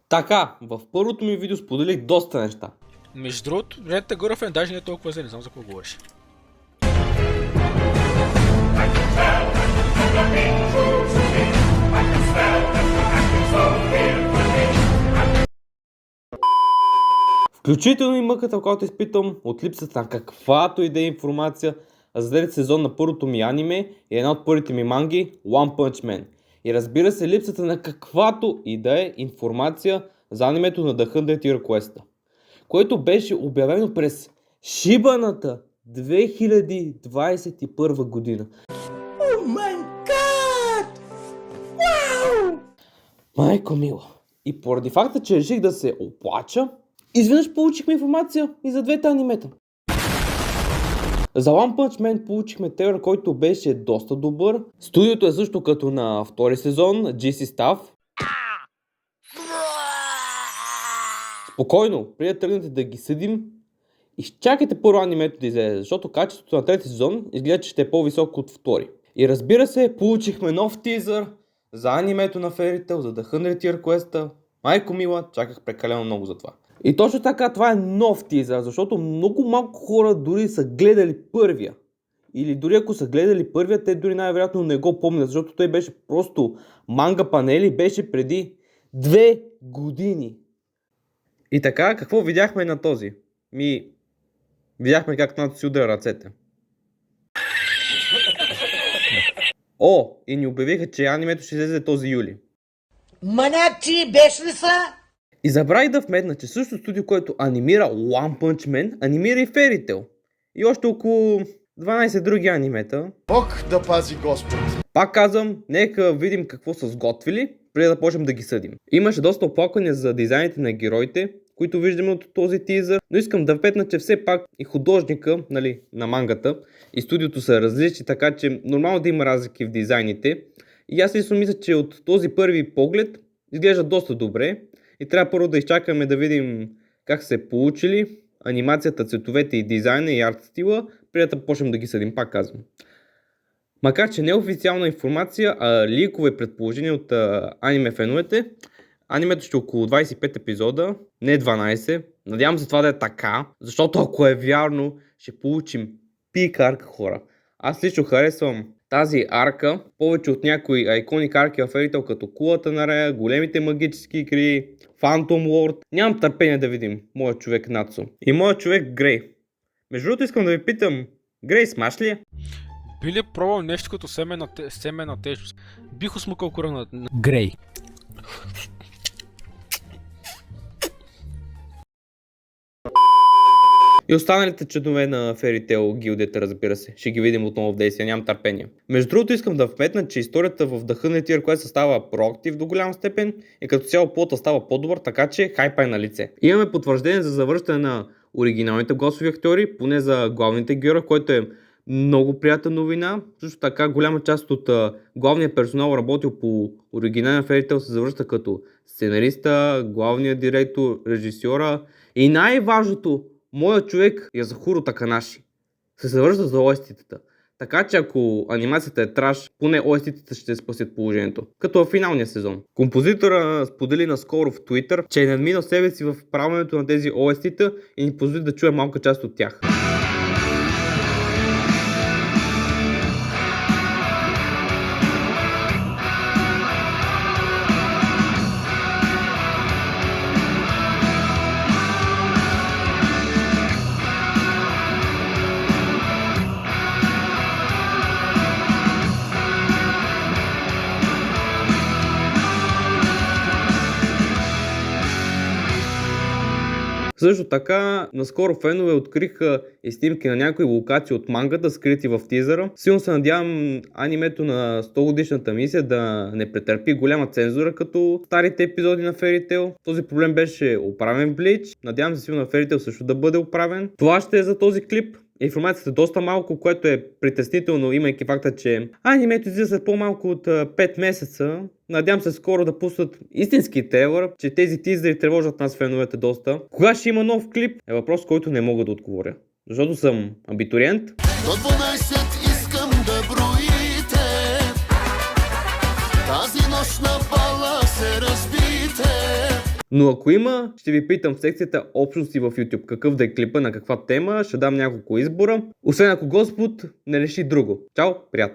Така, в първото ми видео споделих доста неща. Между другото, Red Girlfriend даже не е толкова зле, не знам за какво говориш. Включително и мъката, която изпитвам от липсата на каквато и да е информация за следващия сезон на първото ми аниме и една от първите ми манги One Punch Man. И разбира се, липсата на каквато и да е информация за анимето на The 100 Year Quest, което беше обявено през шибаната 2021 година. Oh my god! Wow! Майко мила. И поради факта, че реших да се оплача, изведнъж получихме информация и за двете анимета. За One Punch Man получихме трейлер, който беше доста добър. Студиото е също като на втори сезон, GC Staff. Спокойно, преди да тръгнете да ги съдим, изчакайте първо анимето да излезе, защото качеството на трети сезон изглежда, че ще е по-високо от втори. И разбира се, получихме нов тизър за анимето на Fairy Tail, за The 100 Year Quest. Майко мила, чаках прекалено много за това. И точно така, това е нов тизър, защото много малко хора дори са гледали първия. Или дори ако са гледали първия, те дори най-вероятно не го помнят, защото той беше просто манга панели, беше преди 2 години. И така, какво видяхме на този? Видяхме как Нато си удря ръцете. О, и ни обявиха, че анимето ще излезе този юли. Маняк, ти беше ли са? И забравих да вметна, че същото студио, което анимира One Punch Man, анимира и Fairy Tail. И още около 12 други анимета. Бог да пази Господ! Пак казвам, нека видим какво са сготвили, преди да почнем да ги съдим. Имаше доста оплаквания за дизайните на героите, които виждаме от този тизър, но искам да вметна, че все пак и художника, на мангата, и студиото са различни, така че нормално да има разлики в дизайните. И аз лично мисля, че от този първи поглед изглежда доста добре. И трябва първо да изчакаме да видим как се получили анимацията, цветовете и дизайна и арт стила, преди да почнем да ги съдим, пак казвам. Макар че не е официална информация, а ликове предположения от аниме феновете, анимето ще е около 25 епизода, не 12. Надявам се това да е така, защото ако е вярно, ще получим пик арка, хора. Аз лично харесвам тази арка повече от някои iconic арки в Fairy Tail, като Кулата на Рая, големите магически игри, Phantom Lord. Нямам търпение да видим моя човек Нацо и моя човек Грей. Между другото искам да ви питам, Грей смаш ли е? Би ли пробвал нещо като семе на тежест? Бих усмукал кора на Грей. И останалите членове на Fairy Tail гилдията, разбира се. Ще ги видим отново в действие, нямам търпение. Между другото искам да вметна, че историята в The 100 Year Quest става проактив до голяма степен и като цяло плота става по-добър, така че хайпа е на лице. Имаме потвърждение за завръщане на оригиналните гласови актьори, поне за главните герои, който е много приятна новина. Също така голяма част от главния персонал, работил по оригинален Fairy Tail, се завръща като сценариста, главния директор, режисьора и най-важното, моят човек Язахуро Таканаши се завръща за OST-тата. Така че ако анимацията е траш, поне OST-тата ще спасят положението. Като в финалния сезон. Композитора сподели наскоро в Twitter, че е надминал себе си в правенето на тези OST-та и ни позволи да чуем малка част от тях. Също така, наскоро фенове откриха и снимки на някои локации от мангата, скрити в тизъра. Силно се надявам анимето на 100 годишната мисия да не претърпи голяма цензура като старите епизоди на Fairy Tail. Този проблем беше оправен в Bleach. Надявам се силно на Fairy Tail също да бъде оправен. Това ще е за този клип. Информацията е доста малко, което е притеснително, имайки факта, че анимето излиза след по-малко от 5 месеца. Надявам се скоро да пуснат истински трейлър, че тези тизери тревожат нас феновете доста. Кога ще има нов клип е въпрос, който не мога да отговоря. Защото съм абитуриент. До 12 искам да броите, тази нощ на бала се разбите. Но ако има, ще ви питам в секцията общности в YouTube какъв да е клипа, на каква тема, ще дам няколко избора. Освен ако Господ не реши друго. Чао, приятно!